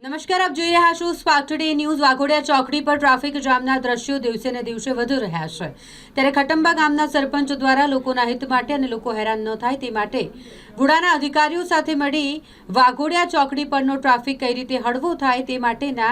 નમસ્કાર, આપ જોઈ રહ્યા છો સ્પાર્ક ટુડે ન્યૂઝ। વાઘોડિયા ચોકડી પર ટ્રાફિક જામના દ્રશ્યો દિવસે ને દિવસે વધુ રહ્યા છે, ત્યારે ખટંબા ગામના સરપંચ દ્વારા લોકોના હિત માટે અને લોકો હેરાન ન થાય તે માટે વુડાના અધિકારીઓ સાથે મળી વાઘોડિયા ચોકડી પરનો ટ્રાફિક કઈ રીતે હળવો થાય તે માટેના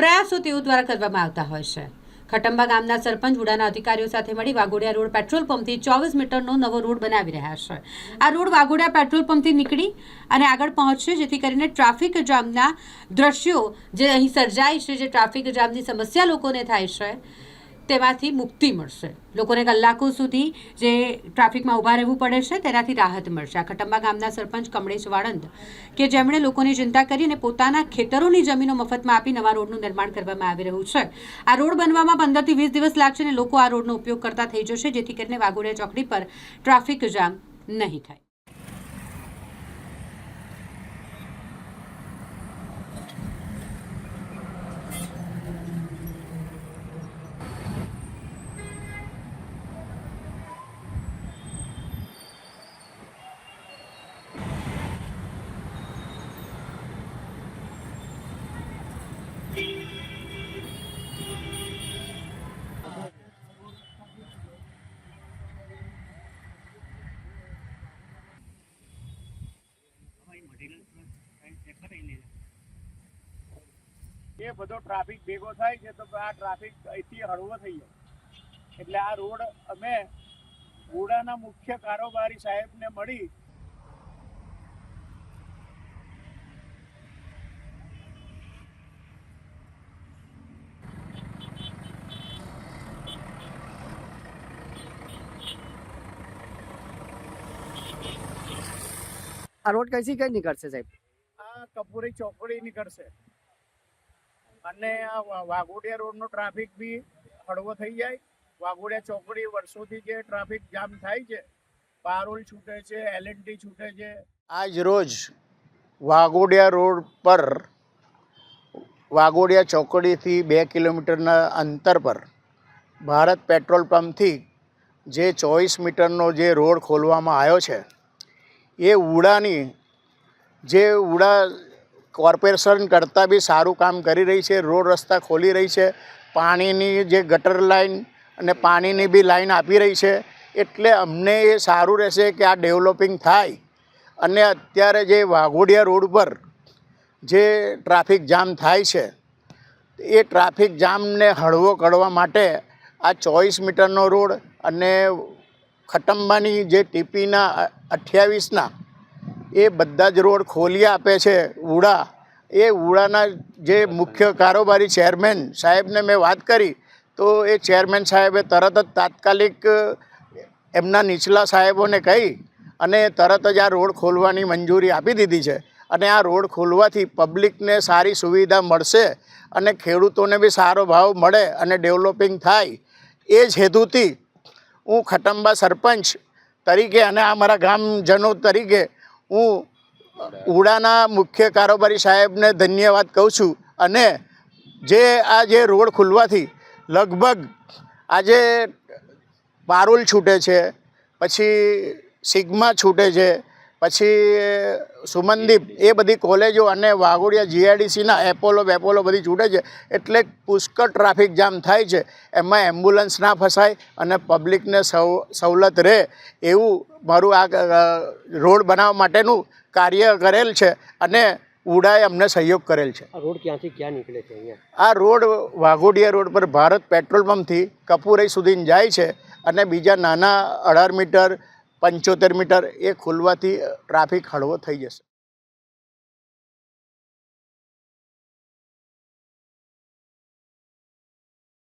પ્રયાસો તેઓ દ્વારા કરવામાં આવતા હોય છે। ખટંબા ગામના સરપંચ વુડાના અધિકારીઓ સાથે મળી વાઘોડિયા રોડ પેટ્રોલ પંપથી 24 મીટરનો નવો રોડ બનાવી રહ્યા છે। આ રોડ વાઘોડિયા પેટ્રોલ પંપથી નીકળી અને આગળ પહોંચશે, જેથી કરીને ટ્રાફિક જામના દ્રશ્યો જે અહીં સર્જાય છે, જે ટ્રાફિક જામની સમસ્યા લોકોને થાય છે તેમાંથી મુક્તિ મળશે। લોકોને કલાકો સુધી જે ટ્રાફિકમાં ઊભા રહેવું પડે છે તેનાથી રાહત મળશે। આ ખટંબા ગામના સરપંચ કમલેશ વાળંદ કે જેમણે લોકોની ચિંતા કરી અને પોતાના ખેતરોની જમીનો મફતમાં આપી નવા રોડનું નિર્માણ કરવામાં આવી રહ્યું છે। આ રોડ બનવામાં 15 થી 20 દિવસ લાગશે અને લોકો આ રોડનો ઉપયોગ કરતા થઈ જશે, જેથી કરીને વાઘોડિયા ચોકડી પર ટ્રાફિક જામ નહીં થાય। ये बधो ट्राफिक भेगो थाय छे तो आ ट्राफिक અહીંથી હળવો થઈ જાય। એટલે આ રોડ અમે વુડાના મુખ્ય કારોબારી સાહેબને મળી આ રોડ કઈથી કઈ નીકળશે સાહેબ? આ કપૂરી ચોકડી નીકળશે અને આ વાઘોડિયા રોડનો ટ્રાફિક બી હળવો થઈ જાય। વાઘોડિયા ચોકડી વર્ષોથી જે ટ્રાફિક જામ થાય છે, પારોલ છૂટે છે, એલએનટી છૂટે છે। આજ રોજ વાઘોડિયા રોડ પર વાઘોડિયા ચોકડીથી 2 કિલોમીટરના અંતર પર ભારત પેટ્રોલ પંપથી જે 24 મીટરનો જે રોડ ખોલવામાં આવ્યો છે, એ વુડાની જે વુડા કોર્પોરેશન કરતાં બી સારું કામ કરી રહી છે। રોડ રસ્તા ખોલી રહી છે, પાણીની જે ગટર લાઈન અને પાણીની બી લાઈન આપી રહી છે। એટલે અમને એ સારું રહેશે કે આ ડેવલપિંગ થાય અને અત્યારે જે વાઘોડિયા રોડ પર જે ટ્રાફિક જામ થાય છે, એ ટ્રાફિક જામને હળવો કરવા માટે આ 24 મીટરનો રોડ અને ખટંબાની જે ટીપીના 28ના એ બધા જ રોડ ખોલી આપે છે વુડા। એ વુડાના જે મુખ્ય કારોબારી ચેરમેન સાહેબને મેં વાત કરી તો એ ચેરમેન સાહેબે તરત જ તાત્કાલિક એમના નીચલા સાહેબોને કહી અને તરત જ આ રોડ ખોલવાની મંજૂરી આપી દીધી છે। અને આ રોડ ખોલવાથી પબ્લિકને સારી સુવિધા મળશે અને ખેડૂતોને બી સારો ભાવ મળે અને ડેવલપિંગ થાય। એ જ હેતુથી હું ખટંબા સરપંચ તરીકે અને આ મારા ગામજનો તરીકે હું વુડાના મુખ્ય કારોબારી સાહેબને ધન્યવાદ કહું છું। અને જે રોડ ખુલવાથી લગભગ આજે પારુલ છૂટે છે, પછી સિગ્મા છૂટે છે, પછી સુમનદીપ, એ બધી કોલેજો અને વાઘોડિયા જીઆઈડીસીના એપોલો બધી છૂટે છે। એટલે પુષ્કળ ટ્રાફિક જામ થાય છે, એમાં એમ્બ્યુલન્સ ના ફસાય અને પબ્લિકને સવલત રહે એવું મારું આ રોડ બનાવવા માટેનું કાર્ય કરેલ છે અને વુડાએ અમને સહયોગ કરેલ છે। આ રોડ ક્યાંથી ક્યાં નીકળે છે અહીંયા? આ રોડ વાઘોડિયા રોડ પર ભારત પેટ્રોલ પંપથી કપૂરઈ સુધી જાય છે અને બીજા નાના 18 મીટર 75 મીટર એ ખુલવાથી ટ્રાફિક હળવો થઈ જશે।